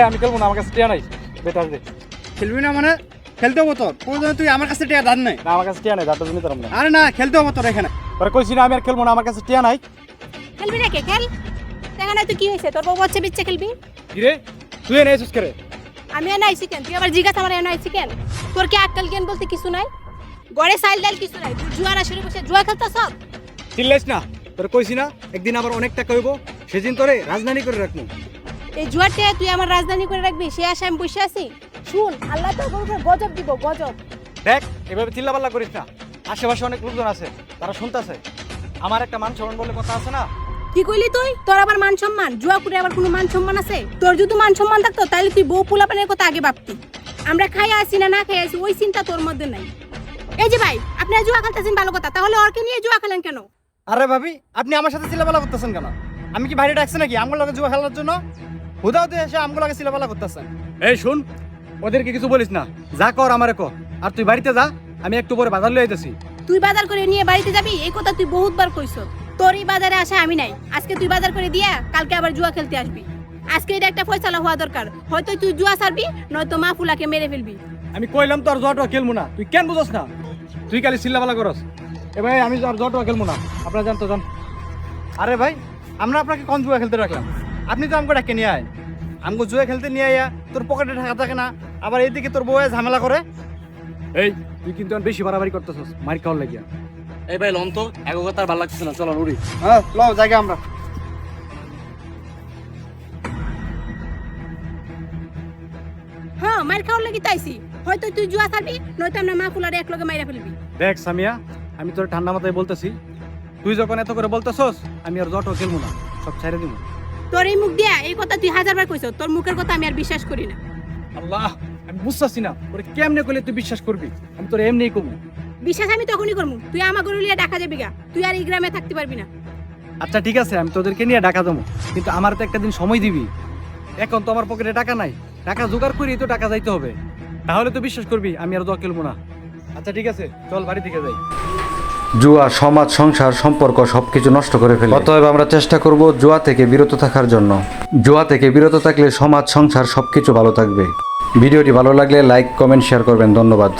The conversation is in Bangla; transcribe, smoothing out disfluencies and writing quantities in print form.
আমি খেলবো না, আমার কাছে টিয়া নাই। বেটার দে। খেলবি না মানে? খেলতে হবো তোর। প্রয়োজনে তুই আমার কাছে টিয়া ধার নাই। না, আমার কাছে টিয়া নাই, দাঁড়টা জন্য তারাম না। আরে না, খেলতে হবো তোর এখানে। পরে কইছি না আমি আর খেলবো না, আমার কাছে টিয়া নাই। খেলবি না কে? খেল। দেখা না তুই কি হয়েছে, তোর বউ বাচ্চা বিচ্ছে খেলবি? কি রে, তুই এনে এসেছিস করে? আমি এনে আইছি কেন? তুই আবার জিজ্ঞাসা আমার এনে আইছি কেন? তোর কি আক্কেল জ্ঞান বলতে কিছু নাই? গড়ে সাইল ডাল কিছু নাই, তুই জুয়ার আসরে বসে জুয়া খেলতেছ? চিল্লাইস না, তোর কইছি না একদিন আবার অনেক টাকা হইব, সেদিন তোরে রাজধানী করে রাখবো। এই জুয়ারটা তুই আমার রাজধানী করে রাখবি, সে আশা আমি বসে আছি? শুন, আল্লাহ তোর উপরে গজব দিব, গজব। দেখ, এভাবে চিল্লাপাল্লা করিস না, আশেপাশে অনেক লোকজন আছে, তারা শুনতেছে। আমার একটা মান সম্মান বলে কথা আছে না। কি কইলি তুই? তোর আবার মান সম্মান? জুয়া করে আবার কোনো মান সম্মান আছে? তোর যদি মান সম্মান থাকতো তাহলে তুই বউ পোলাপানের কথা আগে ভাবতি। আমরা খাই আসি না না খাই আসি ওই চিন্তা তোর মধ্যে নাই। এই যে ভাই, আপনারা জুয়া খেলতেছেন ভালো কথা, তাহলে ওরকে নিয়ে জুয়া খেলেন কেন? আরে ভাবি, আপনি আমার সাথে চিল্লাপালা করতেছেন কেন? আমি কি বাইরে ডাকছি নাকি আমগুলো লগে জুয়া খেলার জন্য? হুদাও দিয়ে এসে আমগুলো লগে চিল্লাপালা করতেছেন। এই শুন, ওদেরকে কিছু বলিস না, যা কর আমারে কর। আর তুই বাড়িতে যা, আমি একটু পরে বাজার লয়ে আইতেছি। তুই বাজার করে নিয়ে বাড়িতে যাবি, এই কথা তুই বহুতবার কইছো। তোর এই বাজারে আসা আমি নাই, আজকে তুই বাজার করে দিয়া কালকে আবার জুয়া খেলতে আসবি। আজকে এটা একটা ফয়সালা হওয়া দরকার, হয়তো তুই জুয়া ছাড়বি, নয়তো মা ফুলাকে মেরে ফেলবি। আমি কইলাম তো আর জটও খেলবো না, তুই কেন বুঝছ না? তুই খালি চিল্লাপাল্লা করস। এ ভাই, আমি আর জটও খেলবো না, আপনারা জানতো জান। আরে ভাই, আমরা আপনাকে কোন জুয়া খেলতে রাখলাম? আপনি তো আমাকে ডাকে নিয়ে আয়। আমগো জুয়া খেলতে নিয়ে আয়া তোর পকেটে টাকা থাকে না, আবার এইদিকে তোর বউ ঝামেলা করে। এই তুই কিন্তু এখন বেশি বাড়াবাড়ি করতেছস, মার খাওয়ার লাগিয়া। এই ভাই লন তো, এগো কথা আর ভালো লাগতেছে না, চলো উড়ি। হ্যাঁ লও জায়গা আমরা। হ্যাঁ, মার খাওয়ার লাগি তাইছি, হয়তো তুই জুয়া ছাড়বি, নয়তো আমরা মা ফুলারে এক লগে মাইরা ফেলবি। দেখ সামিয়া, আমি তোর ঠান্ডা মাথায় বলতেছি, তুই যখন এত করে বলতেছস, আমি আর জটও খেলবো না, সব ছেড়ে দিব। তোর এই মুখ দিয়া এই কথা তুই হাজারবার কইছ, তোর মুখের কথা আমি আর বিশ্বাস করি না। আল্লাহ, আমি বুঝতেছি না তোরে কেমনে কইলে তুই বিশ্বাস করবি। আমি তোর এমনিই কমু। বিশ্বাস আমি তখনই করবো, তুই আমার গরু লিয়া দেখা যাবি গা, তুই আর এই গ্রামে থাকতে পারবি না। আচ্ছা ঠিক আছে, আমি তোদেরকে নিয়ে ঢাকা যাবো, কিন্তু আমার তো একটা দিন সময় দিবি। এখন তো আমার পকেটে টাকা নাই, টাকা জোগাড় করি তো টাকা যাইতে হবে, তাহলে তো বিশ্বাস করবি আমি আর জুয়া খেলবো না। আচ্ছা ঠিক আছে, চল বাড়ি থেকে যাই। জুয়া সমাজ, সংসার, সম্পর্ক সবকিছু নষ্ট করে ফেলে। অতএব আমরা চেষ্টা করব জুয়া থেকে বিরত থাকার জন্য। জুয়া থেকে বিরত থাকলে সমাজ, সংসার সবকিছু ভালো থাকবে। ভিডিওটি ভালো লাগলে লাইক, কমেন্ট, শেয়ার করবেন। ধন্যবাদ।